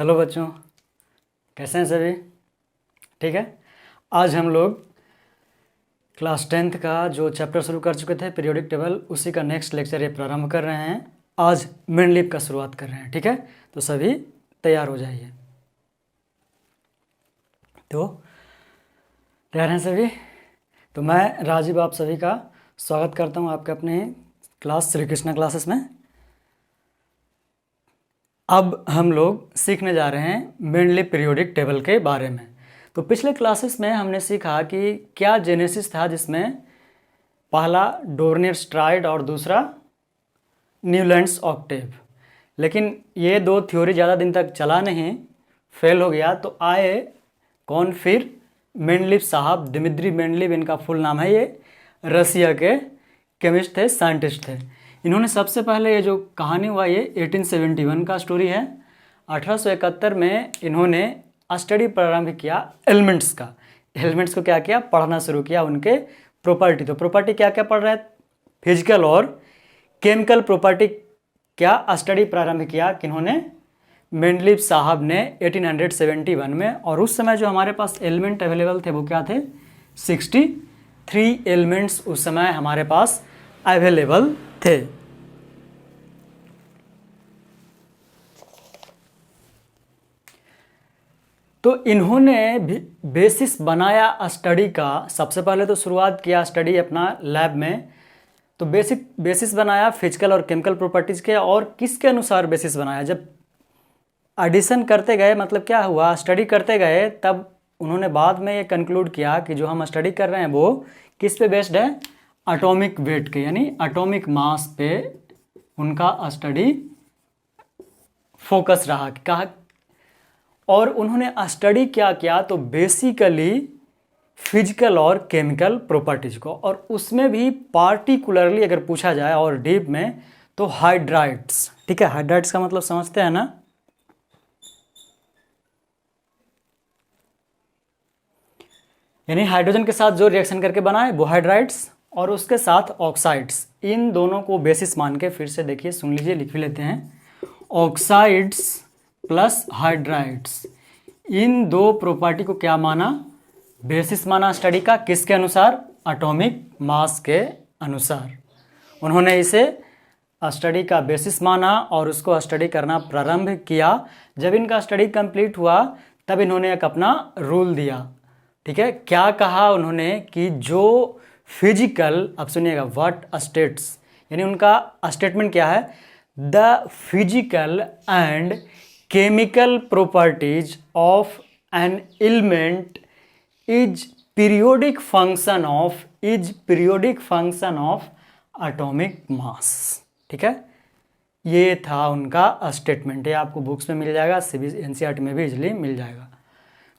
Hello बच्चों, कैसे हैं सभी? ठीक है। आज हम लोग क्लास 10th का जो चैप्टर शुरू कर चुके थे पीरियोडिक टेबल, उसी का नेक्स्ट लेक्चर ये प्रारंभ कर रहे हैं। आज मेन लिप का शुरुआत कर रहे हैं। ठीक है, तो सभी तैयार हो जाइए। तो तैयार हैं सभी? तो मैं राजीव आप सभी का स्वागत करता हूँ आपके अपने क्लास श्री कृष्णा क्लासेस में। अब हम लोग सीखने जा रहे हैं मेनली पीरियोडिक टेबल के बारे में। तो पिछले क्लासेस में हमने सीखा कि क्या जेनेसिस था, जिसमें पहला डोर्नियर स्ट्राइड और दूसरा न्यूलैंड्स ऑक्टेव। लेकिन ये दो थ्योरी ज़्यादा दिन तक चला नहीं, फेल हो गया। तो आए कौन फिर? मेंडलीव साहब, दिमित्री मेंडलीव इनका फुल नाम है। ये रसिया के केमिस्ट थे, साइंटिस्ट थे। इन्होंने सबसे पहले ये जो कहानी हुआ ये 1871 का स्टोरी है। 1871 में इन्होंने स्टडी प्रारंभ किया एलिमेंट्स का। एलिमेंट्स को क्या किया? पढ़ना शुरू किया, उनके प्रॉपर्टी। तो प्रॉपर्टी क्या क्या पढ़ रहे हैं? फिजिकल और केमिकल प्रॉपर्टी क्या स्टडी प्रारंभ किया किन्होंने? मेंडलीव साहब ने 1871 में। और उस समय जो हमारे पास एलिमेंट अवेलेबल थे वो क्या थे? 63 एलिमेंट्स उस समय हमारे पास अवेलेबल थे। तो इन्होंने बेसिस बनाया स्टडी का। सबसे पहले तो शुरुआत किया स्टडी अपना लैब में। तो बेसिस बनाया फिजिकल और केमिकल प्रॉपर्टीज़ के। और किसके अनुसार बेसिस बनाया? जब एडिशन करते गए, मतलब क्या हुआ, स्टडी करते गए, तब उन्होंने बाद में ये कंक्लूड किया कि जो हम स्टडी कर रहे हैं वो किस पे बेस्ड है? एटॉमिक वेट के, यानी एटॉमिक मास पे उनका स्टडी फोकस रहा। कहा और उन्होंने स्टडी क्या किया? तो बेसिकली फिजिकल और केमिकल प्रॉपर्टीज को। और उसमें भी पार्टिकुलरली अगर पूछा जाए और डीप में, तो हाइड्राइड्स। ठीक है, हाइड्राइड्स का मतलब समझते हैं ना? यानी हाइड्रोजन के साथ जो रिएक्शन करके बनाए वो हाइड्राइड्स, और उसके साथ ऑक्साइड्स। इन दोनों को बेसिस मान के, फिर से देखिए, सुन लीजिए, लिख भी लेते हैं। ऑक्साइड्स प्लस हाइड्राइड्स, इन दो प्रॉपर्टी को क्या माना? बेसिस माना स्टडी का। किसके अनुसार? एटॉमिक मास के अनुसार उन्होंने इसे स्टडी का बेसिस माना और उसको स्टडी करना प्रारंभ किया। जब इनका स्टडी कंप्लीट हुआ तब इन्होंने एक अपना रूल दिया। ठीक है, क्या कहा उन्होंने? कि जो फिजिकल, अब सुनिएगा, व्हाट स्टेट्स, यानी उनका स्टेटमेंट क्या है? The physical and chemical properties of an element is periodic function of atomic mass. ठीक है, ये था उनका स्टेटमेंट। ये आपको बुक्स में मिल जाएगा, एनसीईआरटी में भी इजीली मिल जाएगा।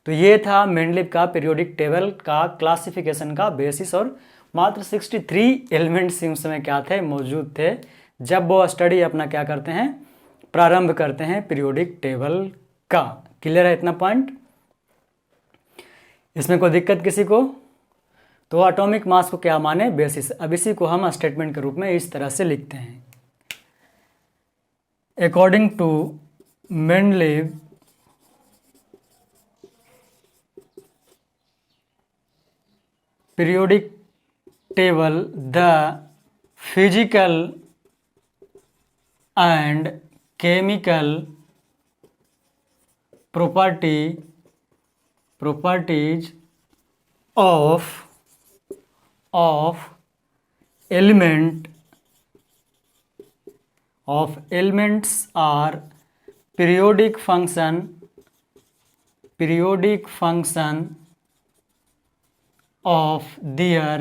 तो ये था मेंडलीव का पीरियोडिक टेबल का क्लासिफिकेशन का बेसिस। और मात्र 63 एलिमेंट्स उस समय क्या थे? मौजूद थे, जब वो स्टडी अपना क्या करते हैं? प्रारंभ करते हैं पीरियोडिक टेबल का। क्लियर है इतना पॉइंट? इसमें कोई दिक्कत किसी को? तो एटॉमिक मास को क्या माने? बेसिस। अब इसी को हम स्टेटमेंट के रूप में इस तरह से लिखते हैं। According to Mendeleev, periodic table, the physical and chemical properties of elements are periodic function of their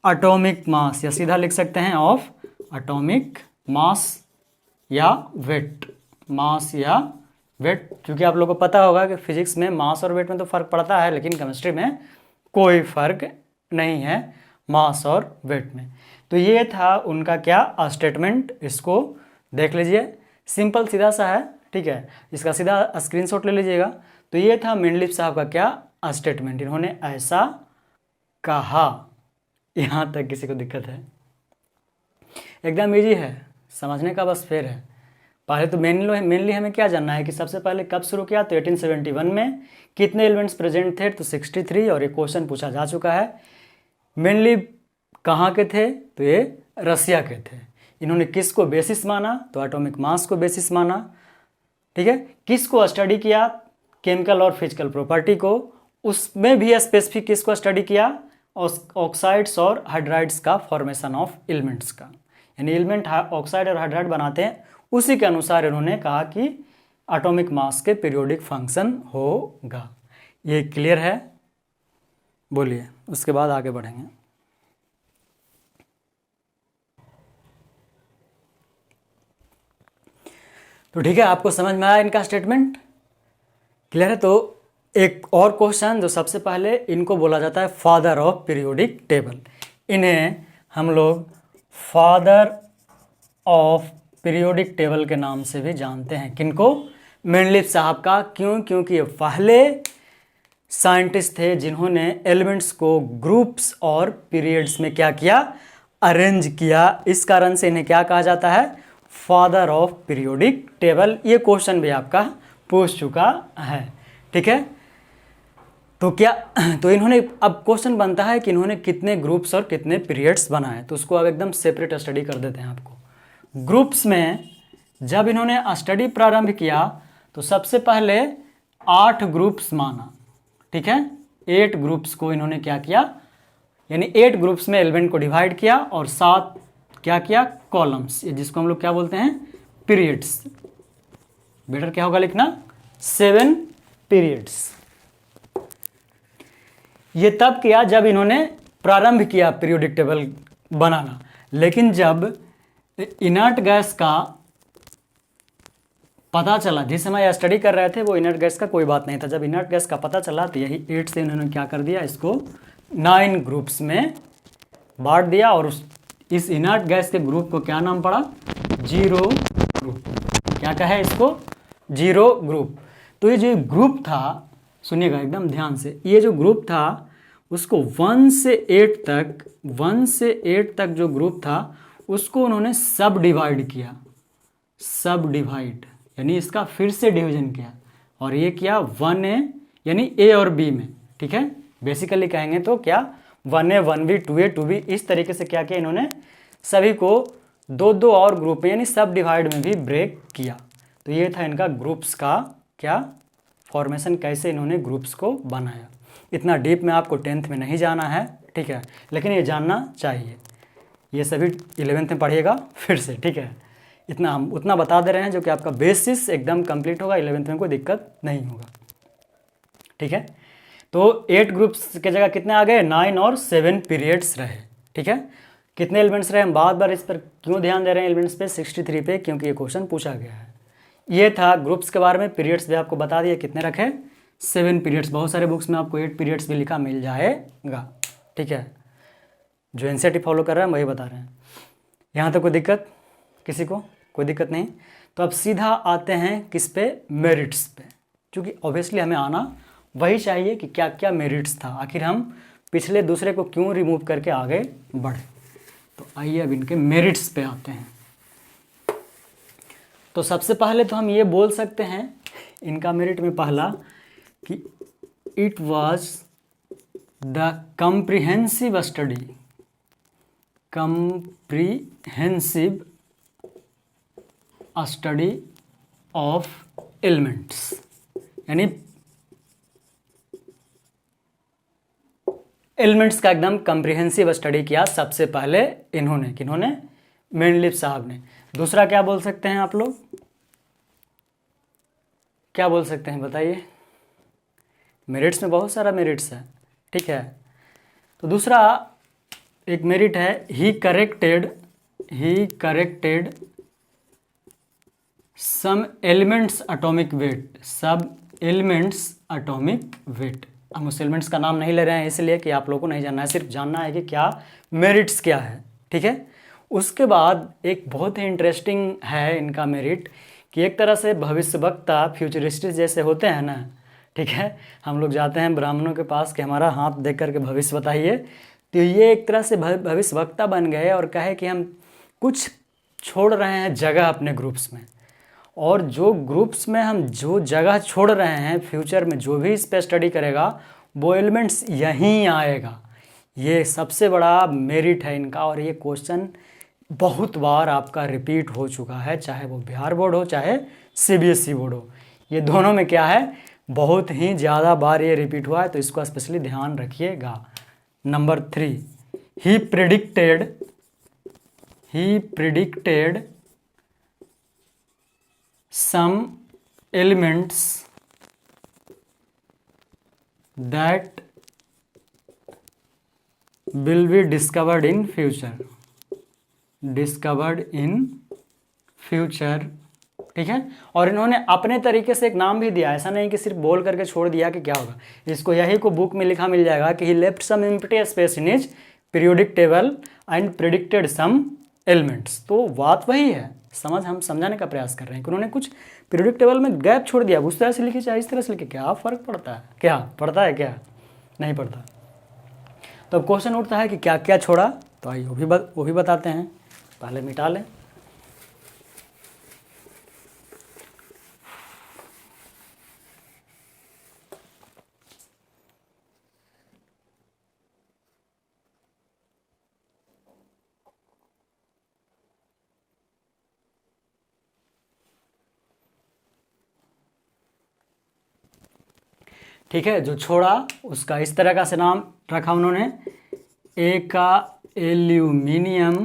atomic mass, या सीधा लिख सकते हैं ऑफ एटॉमिक मास या वेट। मास या वेट, क्योंकि आप लोगों को पता होगा कि फिजिक्स में मास और वेट में तो फर्क पड़ता है, लेकिन केमिस्ट्री में कोई फर्क नहीं है मास और वेट में। तो ये था उनका क्या स्टेटमेंट। इसको देख लीजिए, सिंपल सीधा सा है। ठीक है, इसका सीधा स्क्रीनशॉट ले लीजिएगा। तो ये था मेंडलीव साहब का क्या स्टेटमेंट। इन्होंने ऐसा कहा। यहां तक किसी को दिक्कत है? एकदम इजी है समझने का, बस फेर है। पहले तो मेनली हमें क्या जानना है कि सबसे पहले कब शुरू किया, तो 1871 में। कितने एलिमेंट्स प्रेजेंट थे, तो 63, और ये क्वेश्चन पूछा जा चुका है। मेनली कहाँ के थे, तो ये रसिया के थे। इन्होंने किसको बेसिस माना, तो एटॉमिक मास को बेसिस माना, ठीक है। किसको स्टडी किया, केमिकल और फिजिकल प्रॉपर्टी को, उसमें भी स्पेसिफिक किसको स्टडी किया, ऑक्साइड्स और हाइड्राइड्स का फॉर्मेशन ऑफ एलिमेंट्स का, यानी एलिमेंट ऑक्साइड और हाइड्राइड बनाते हैं, उसी के अनुसार इन्होंने कहा कि एटॉमिक मास के पीरियोडिक फंक्शन होगा। ये क्लियर है, बोलिए, उसके बाद आगे बढ़ेंगे। तो ठीक है, आपको समझ में आया इनका स्टेटमेंट, क्लियर है। तो एक और क्वेश्चन, जो सबसे पहले इनको बोला जाता है फादर ऑफ पीरियोडिक टेबल। इन्हें हम लोग फादर ऑफ पीरियोडिक टेबल के नाम से भी जानते हैं। किनको, मेंडलीफ साहब का। क्यों, क्योंकि ये पहले साइंटिस्ट थे जिन्होंने एलिमेंट्स को ग्रुप्स और पीरियड्स में क्या किया, अरेंज किया। इस कारण से इन्हें क्या कहा जाता है, फादर ऑफ पीरियोडिक टेबल। ये क्वेश्चन भी आपका पूछ चुका है, ठीक है। तो क्या, तो इन्होंने, अब क्वेश्चन बनता है कि इन्होंने कितने ग्रुप्स और कितने पीरियड्स बनाए, तो उसको अब एकदम सेपरेट स्टडी कर देते हैं आपको। ग्रुप्स में जब इन्होंने स्टडी प्रारंभ किया तो सबसे पहले 8 ग्रुप्स माना, ठीक है। 8 ग्रुप्स को इन्होंने क्या किया, यानी 8 ग्रुप्स में एलिमेंट को डिवाइड किया, और 7 क्या किया, कॉलम्स, जिसको हम लोग क्या बोलते हैं, पीरियड्स। बेटर क्या होगा लिखना, 7 पीरियड्स। ये तब किया जब इन्होंने प्रारंभ किया पीरियोडिक टेबल बनाना। लेकिन जब इनर्ट गैस का पता चला, जिस समय स्टडी कर रहे थे वो इनर्ट गैस का कोई बात नहीं था, जब इनर्ट गैस का पता चला तो यही 8 से इन्होंने क्या कर दिया, इसको 9 ग्रुप्स में बांट दिया, और इस इनर्ट गैस के ग्रुप को क्या नाम पड़ा, जीरो ग्रुप। क्या कहे इसको, जीरो ग्रुप। तो ये जो ग्रुप था, सुनिएगा एकदम ध्यान से, ये जो ग्रुप था उसको 1 से 8 तक जो ग्रुप था उसको उन्होंने सब डिवाइड किया, सब डिवाइड यानी इसका फिर से डिवीजन किया, और ये किया 1A यानी ए और बी में, ठीक है। बेसिकली कहेंगे तो क्या 1A 1B 2A 2B, इस तरीके से क्या किया इन्होंने, सभी को 2-2 और ग्रुप में यानी सब डिवाइड में भी ब्रेक किया। तो ये था इनका ग्रुप्स का क्या फॉर्मेशन, कैसे इन्होंने ग्रुप्स को बनाया। इतना डीप में आपको 10th में नहीं जाना है, ठीक है, लेकिन ये जानना चाहिए। ये सभी 11th में पढ़िएगा फिर से, ठीक है। इतना हम उतना बता दे रहे हैं जो कि आपका बेसिस एकदम कंप्लीट होगा, 11th में कोई दिक्कत नहीं होगा, ठीक है। तो 8 ग्रुप्स के जगह कितने आ गए, 9 और 7 पीरियड्स रहे, ठीक है। कितने एलिमेंट्स रहे, हम बार इस पर क्यों ध्यान दे रहे हैं एलिमेंट्स पे, 63 पे, क्योंकि ये क्वेश्चन पूछा गया है। ये था ग्रुप्स के बारे में। पीरियड्स भी आपको बता दिए कितने रखे, 7 पीरियड्स। बहुत सारे बुक्स में आपको 8 पीरियड्स भी लिखा मिल जाएगा, ठीक है। जो एनसीईआरटी फॉलो कर रहे हैं वही बता रहे हैं। यहाँ तक कोई दिक्कत, किसी को कोई दिक्कत नहीं। तो अब सीधा आते हैं किस पे, मेरिट्स पे, क्योंकि ऑब्वियसली हमें आना वही चाहिए कि क्या क्या मेरिट्स था, आखिर हम पिछले दूसरे को क्यों रिमूव करके आगे बढ़े। तो आइए अब इनके मेरिट्स पे आते हैं। तो सबसे पहले तो हम ये बोल सकते हैं इनका मेरिट में पहला कि it was the comprehensive study of elements, यानी एलिमेंट्स का एकदम कम्प्रिहेंसिव स्टडी किया सबसे पहले इन्होंने, किन्होंने, मेंडलीफ साहब ने। दूसरा क्या बोल सकते हैं आप लोग, क्या बोल सकते हैं बताइए। मेरिट्स में बहुत सारा मेरिट्स है, ठीक है। तो दूसरा एक मेरिट है, he corrected some elements atomic weight. हम उस एलिमेंट्स का नाम नहीं ले रहे हैं इसलिए कि आप लोगों को नहीं जानना है, सिर्फ जानना है कि क्या मेरिट्स क्या है, ठीक है। उसके बाद एक बहुत ही इंटरेस्टिंग है इनका मेरिट कि एक तरह से भविष्यवक्ता, फ्यूचरिस्टिक जैसे होते हैं ना, ठीक है। हम लोग जाते हैं ब्राह्मणों के पास कि हमारा हाथ देख करके भविष्य बताइए, तो ये एक तरह से भविष्यवक्ता बन गए और कहे कि हम कुछ छोड़ रहे हैं जगह अपने ग्रुप्स में, और जो ग्रुप्स में हम जो जगह छोड़ रहे हैं, फ्यूचर में जो भी इस पर स्टडी करेगा वो एलिमेंट्स यहीं आएगा। ये सबसे बड़ा मेरिट है इनका, और ये क्वेश्चन बहुत बार आपका रिपीट हो चुका है, चाहे वो बिहार बोर्ड हो चाहे सीबीएसई बोर्ड हो। ये दोनों में क्या है, बहुत ही ज़्यादा बार ये रिपीट हुआ है, तो इसको स्पेशली ध्यान रखिएगा। Number 3, he predicted some elements that will be discovered in future, ठीक है। और इन्होंने अपने तरीके से एक नाम भी दिया, ऐसा नहीं कि सिर्फ बोल करके छोड़ दिया कि क्या होगा। इसको यही को बुक में लिखा मिल जाएगा कि he left some empty space in his periodic table and predicted some elements। तो बात वही है, हम समझाने का प्रयास कर रहे हैं कि उन्होंने कुछ पीरियोडिक टेबल में गैप छोड़ दिया। उस तरह से लिखे चाहे इस तरह से लिखे, क्या फ़र्क पड़ता है, क्या पड़ता है, क्या नहीं पड़ता। तो अब क्वेश्चन उठता है कि क्या क्या छोड़ा, तो आइए वो भी बताते हैं। पहले मिटा लें। ठीक है, जो छोड़ा उसका इस तरह का से नाम रखा उन्होंने, ए का एल्यूमिनियम,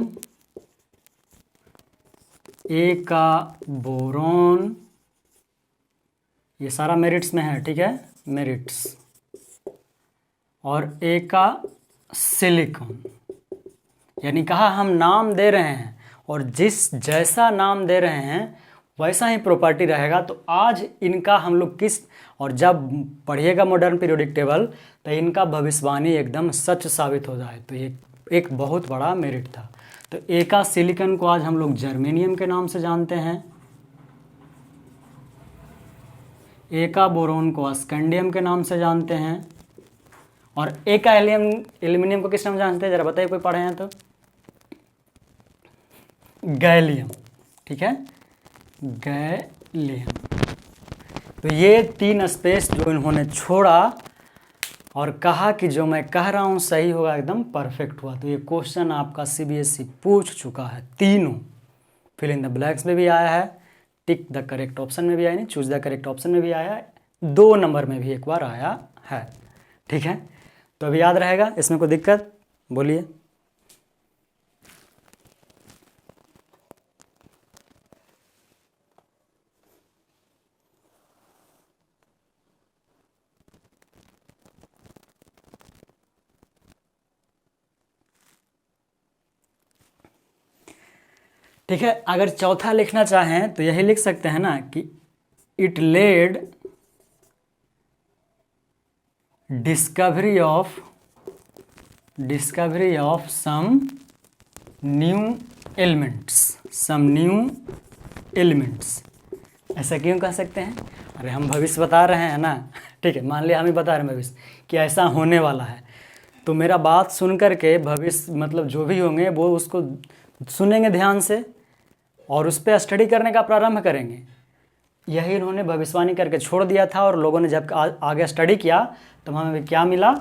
ए का बोरॉन, ये सारा मेरिट्स में है, ठीक है, मेरिट्स, और ए का सिलिकॉन। यानी कहा हम नाम दे रहे हैं और जिस जैसा नाम दे रहे हैं वैसा ही प्रॉपर्टी रहेगा। तो आज इनका हम लोग और जब पढ़िएगा मॉडर्न पीरियोडिक टेबल तो इनका भविष्यवाणी एकदम सच साबित हो जाए, तो ये एक बहुत बड़ा मेरिट था। तो ए का सिलिकॉन को आज हम लोग जर्मेनियम के नाम से जानते हैं, ए का बोरोन को स्कैंडियम के नाम से जानते हैं, और ए का एल्यूमिनियम को किस नाम जानते हैं, जरा बताइए, कोई पढ़े हैं तो, गैलियम, ठीक है, गैलियम। तो ये 3 स्पेस जो इन्होंने छोड़ा और कहा कि जो मैं कह रहा हूँ सही होगा, एकदम परफेक्ट हुआ। तो ये क्वेश्चन आपका सीबीएसई पूछ चुका है, तीनों। फिल इन द ब्लैंक्स में भी आया है, टिक द करेक्ट ऑप्शन में भी आया, नहीं चूज द करेक्ट ऑप्शन में भी आया है, 2 नंबर में भी एक बार आया है, ठीक है। तो अभी याद रहेगा, इसमें कोई दिक्कत बोलिए। ठीक है, अगर चौथा लिखना चाहें तो यही लिख सकते हैं ना कि it led discovery of some new elements. ऐसा क्यों कह सकते हैं, अरे हम भविष्य बता रहे हैं ना, ठीक है, मान लिया हम ही बता रहे हैं भविष्य कि ऐसा होने वाला है, तो मेरा बात सुन करके भविष्य मतलब जो भी होंगे वो उसको सुनेंगे ध्यान से और उस पर स्टडी करने का प्रारंभ करेंगे। यही इन्होंने भविष्यवाणी करके छोड़ दिया था, और लोगों ने जब आगे स्टडी किया तो हमें क्या मिला,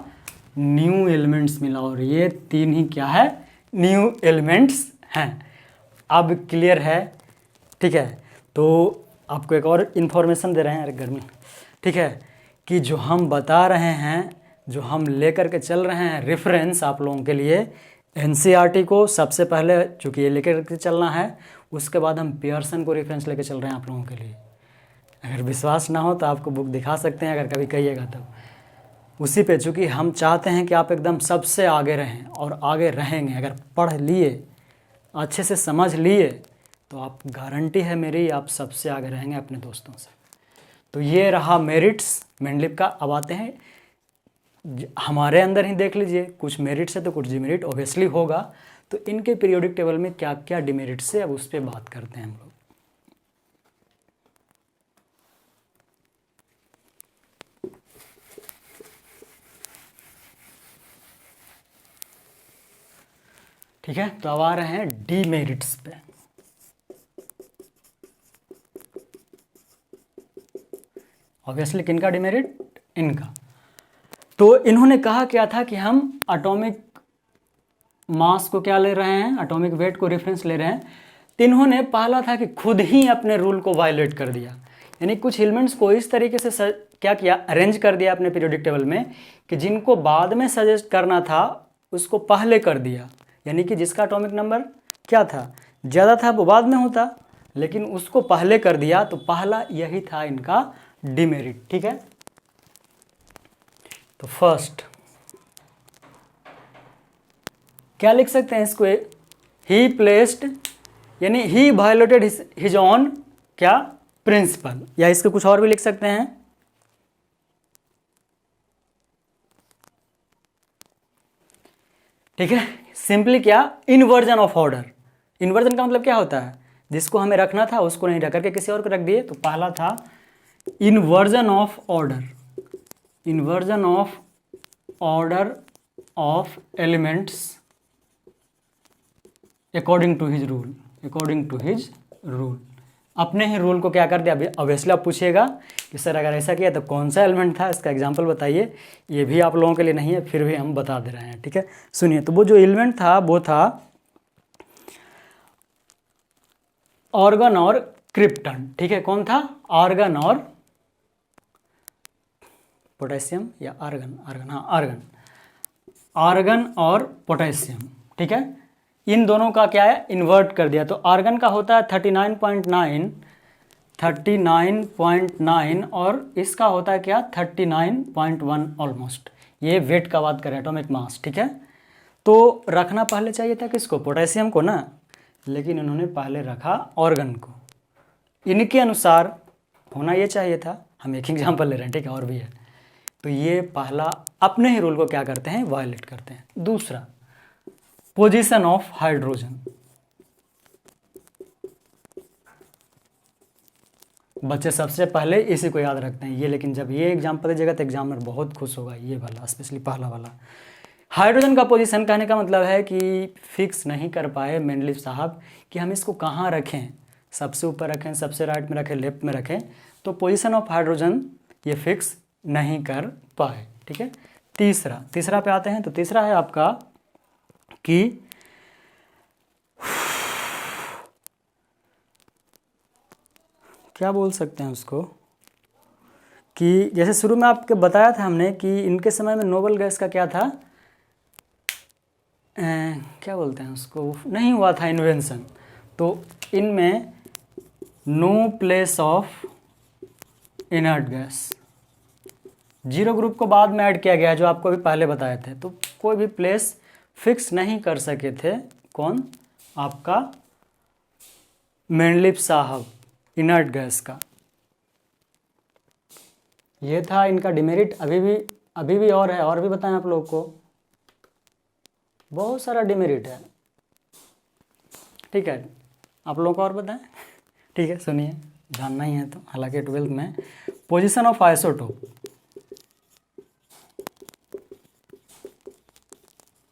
न्यू एलिमेंट्स मिला, और ये 3 ही क्या है, न्यू एलिमेंट्स हैं। अब क्लियर है, ठीक है। तो आपको एक और इन्फॉर्मेशन दे रहे हैं, अरे गर्मी, ठीक है, कि जो हम बता रहे हैं, जो हम लेकर के चल रहे हैं रेफरेंस आप लोगों के लिए, एनसीईआरटी को सबसे पहले चूँकि ये लेकर के चलना है, उसके बाद हम पियर्सन को रेफरेंस लेकर चल रहे हैं आप लोगों के लिए। अगर विश्वास ना हो तो आपको बुक दिखा सकते हैं, अगर कभी कहिएगा तब। उसी पे चूँकि हम चाहते हैं कि आप एकदम सबसे आगे रहें और आगे रहेंगे। अगर पढ़ लिए, अच्छे से समझ लिए, तो आप गारंटी है मेरी, आप सबसे आगे रहेंगे अपने दोस्तों से। तो ये रहा मेरिट्स मेंडलिप का। अब आते हैं हमारे अंदर ही, देख लीजिए, कुछ मेरिट्स है तो कुछ डिमेरिट ऑब्वियसली होगा। तो इनके पीरियोडिक टेबल में क्या क्या डिमेरिट्स है, अब उस पर बात करते हैं हम लोग। ठीक है, तो अब आ रहे हैं डीमेरिट्स पे। ऑब्वियसली किनका डिमेरिट, इनका। तो इन्होंने कहा क्या था कि हम एटॉमिक मास को क्या ले रहे हैं, एटॉमिक वेट को रेफरेंस ले रहे हैं। तो इन्होंने पहला था कि खुद ही अपने रूल को वायलेट कर दिया, यानी कुछ एलिमेंट्स को इस तरीके से क्या किया, अरेंज कर दिया अपने पीरियोडिक टेबल में कि जिनको बाद में सजेस्ट करना था उसको पहले कर दिया, यानी कि जिसका एटॉमिक नंबर क्या था, ज़्यादा था, वो बाद में होता, लेकिन उसको पहले कर दिया। तो पहला यही था इनका डिमेरिट। ठीक है, तो फर्स्ट क्या लिख सकते हैं इसको, ही प्लेस्ड, यानी ही वायोलेटेड हिज ऑन क्या, प्रिंसिपल, या इसको कुछ और भी लिख सकते हैं, ठीक है। सिंपली क्या, इनवर्जन ऑफ ऑर्डर। इनवर्जन का मतलब क्या होता है, जिसको हमें रखना था उसको नहीं रख करके किसी और को रख दिए। तो पहला था inversion of order, inversion of order of elements according to his rule, according to his rule, अपने ही रूल को क्या कर दिया। ऑब्वियसली आप पूछिएगा कि सर अगर ऐसा किया तो कौन सा एलिमेंट था, इसका एग्जांपल बताइए। ये भी आप लोगों के लिए नहीं है, फिर भी हम बता दे रहे हैं। ठीक है, सुनिए, तो वो जो एलिमेंट था वो था ऑर्गन और क्रिप्टन। ठीक है, कौन था, आर्गन और पोटेशियम, या आर्गन, आर्गन, हाँ आर्गन, आर्गन और पोटेशियम। ठीक है, इन दोनों का क्या है, इन्वर्ट कर दिया। तो आर्गन का होता है 39.9 और इसका होता है क्या, 39.1 ऑलमोस्ट। ये वेट का बात करें, एटॉमिक मास। ठीक है, तो रखना पहले चाहिए था किसको, पोटेशियम को ना, लेकिन इन्होंने पहले रखा ऑर्गन को। इनके अनुसार होना ये चाहिए था, हम एक एग्जाम्पल ले रहे हैं, ठीक है, और भी है। तो ये पहला अपने ही रूल को क्या करते हैं, वायलेट करते हैं। दूसरा, पोजीशन ऑफ हाइड्रोजन। बच्चे सबसे पहले इसी को याद रखते हैं ये, लेकिन जब ये एग्जाम्पल दीजिएगा तो एग्जामिनर बहुत खुश होगा, ये वाला स्पेशली पहला वाला। हाइड्रोजन का पोजीशन कहने का मतलब है कि फिक्स नहीं कर पाए मेंडलीव साहब कि हम इसको कहाँ रखें, सबसे ऊपर रखें, सबसे राइट में रखें, लेफ्ट में रखें। तो पोजीशन ऑफ हाइड्रोजन ये फिक्स नहीं कर पाए। ठीक है, तीसरा पे आते हैं। तो तीसरा है आपका कि क्या बोल सकते हैं उसको, कि जैसे शुरू में आपके बताया था हमने कि इनके समय में नोबल गैस का क्या था, क्या बोलते हैं उसको, नहीं हुआ था इन्वेंशन। तो इनमें no place of inert gas, zero group को बाद में ऐड किया गया, जो आपको अभी पहले बताए थे। तो कोई भी प्लेस फिक्स नहीं कर सके थे, कौन, आपका मेंडलीव साहब, इनर्ट गैस का। ये था इनका डिमेरिट। अभी भी और है, और भी बताएं आप लोग को, बहुत सारा डिमेरिट है। ठीक है, आप लोगों को और बताएं। ठीक है, सुनिए, जानना ही है तो, हालांकि 12th में पोजीशन ऑफ आइसोटोप,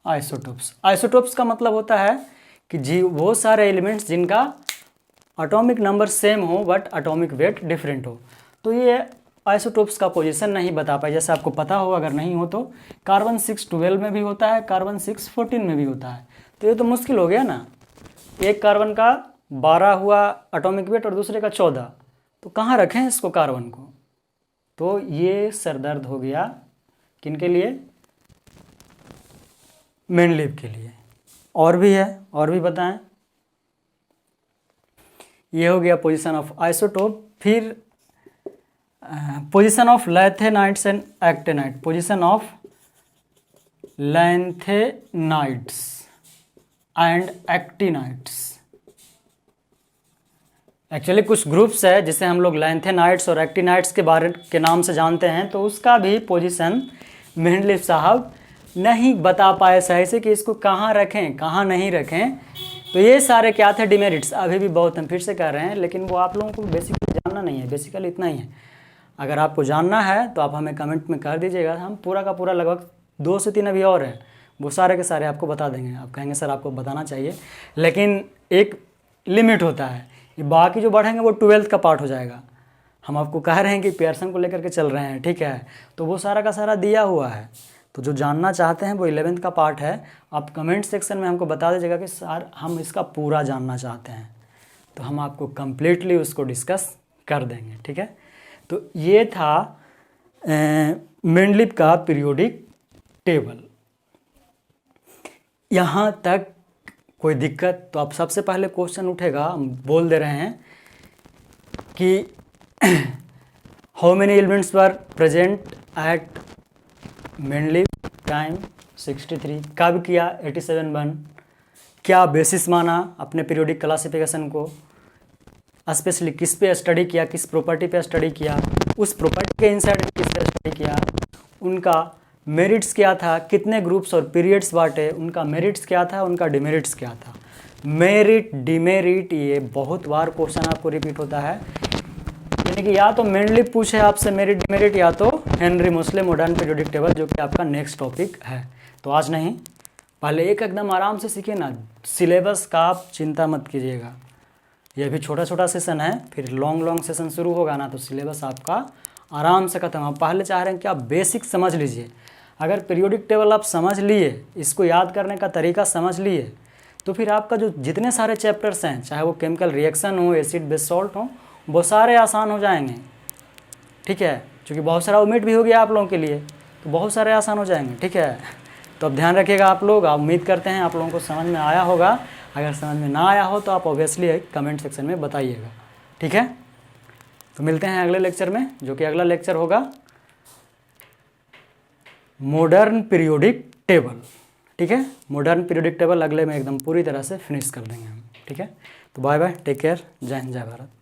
आइसोटोप्स का मतलब होता है कि जी वो सारे एलिमेंट्स जिनका एटॉमिक नंबर सेम हो बट एटॉमिक वेट डिफरेंट हो। तो ये आइसोटोप्स का पोजीशन नहीं बता पाए। जैसे आपको पता हो, अगर नहीं हो तो कार्बन 612 में भी होता है, कार्बन 614 में भी होता है। तो ये तो मुश्किल हो गया ना, एक कार्बन का 12 हुआ एटॉमिक वेट और दूसरे का 14, तो कहाँ रखें इसको कार्बन को। तो ये सरदर्द हो गया किनके लिए, मेंडलीव के लिए। और भी है, और भी बताएं। ये हो गया पोजीशन ऑफ आइसोटोप। फिर position of lanthanides and actinide, position of lanthanides and actinides. Actually कुछ ग्रुप्स है जिसे हम लोग लैंथेनाइट्स और एक्टिनाइट्स के बारे के नाम से जानते हैं, तो उसका भी पोजीशन मेंडलीव साहब नहीं बता पाए सही से कि इसको कहाँ रखें, कहाँ नहीं रखें। तो ये सारे क्या थे, डिमेरिट्स। अभी भी बहुत हम फिर से कह रहे हैं, लेकिन वो आप लोगों को बेसिकली जानना नहीं है, बेसिकली इतना ही है। अगर आपको जानना है तो आप हमें कमेंट में कर दीजिएगा, हम पूरा का पूरा लगभग 2 से 3 अभी और है, वो सारे के सारे आपको बता देंगे। आप कहेंगे सर आपको बताना चाहिए, लेकिन एक लिमिट होता है, ये बाकी जो बढ़ेंगे वो 12th का पार्ट हो जाएगा। हम आपको कह रहे हैं कि पियर्सन को लेकर के चल रहे हैं, ठीक है। तो वो सारा का सारा दिया हुआ है, तो जो जानना चाहते हैं वो 11th का पार्ट है। आप कमेंट सेक्शन में हमको बता दीजिएगा कि सर हम इसका पूरा जानना चाहते हैं, तो हम आपको कम्प्लीटली उसको डिस्कस कर देंगे, ठीक है। तो ये था मेंडलीव का पीरियोडिक टेबल। यहाँ तक कोई दिक्कत? तो आप सबसे पहले क्वेश्चन उठेगा, हम बोल दे रहे हैं कि how many elements were present at Mendeleev time 63, कब किया 87 बन, क्या बेसिस माना अपने पीरियोडिक क्लासिफिकेशन को, स्पेशली किस पे स्टडी किया, किस प्रॉपर्टी पे स्टडी किया, उस प्रॉपर्टी के इनसाइड किस पे स्टडी किया, उनका मेरिट्स क्या था, कितने ग्रुप्स और पीरियड्स बांटे, उनका मेरिट्स क्या था, उनका डिमेरिट्स क्या था। मेरिट डिमेरिट ये बहुत बार क्वेश्चन आपको रिपीट होता है, यानी कि या तो मेंडलीव पूछे आपसे मेरिट डिमेरिट, या तो Henry Mosle modern periodic table, जो कि आपका नेक्स्ट टॉपिक है। तो आज नहीं, पहले एक एकदम आराम से सीखिए ना, सिलेबस का आप चिंता मत कीजिएगा, ये भी छोटा छोटा सेशन है, फिर लॉन्ग सेशन शुरू होगा ना तो सिलेबस आपका आराम से खत्म। आप पहले चाह रहे हैं कि आप बेसिक समझ लीजिए। अगर पीरियोडिक टेबल आप समझ लिए, इसको याद करने का तरीका समझ लिए, तो फिर आपका जो जितने सारे चैप्टर्स हैं, चाहे वो केमिकल रिएक्शन हो, एसिड बेस सॉल्ट हो, वो सारे आसान हो जाएंगे, ठीक है। क्योंकि बहुत सारा उम्मीद भी हो गया आप लोगों के लिए, तो बहुत सारे आसान हो जाएंगे, ठीक है। तो अब ध्यान रखिएगा आप लोग। आप उम्मीद करते हैं आप लोगों को समझ में आया होगा। अगर समझ में ना आया हो तो आप ऑब्वियसली कमेंट सेक्शन में बताइएगा, ठीक है। तो मिलते हैं अगले लेक्चर में, जो कि अगला लेक्चर होगा मॉडर्न पीरियोडिक टेबल, ठीक है। मॉडर्न पीरियोडिक टेबल अगले में एकदम पूरी तरह से फिनिश कर देंगे हम, ठीक है। तो बाय बाय, टेक केयर, जय हिंद, जय भारत।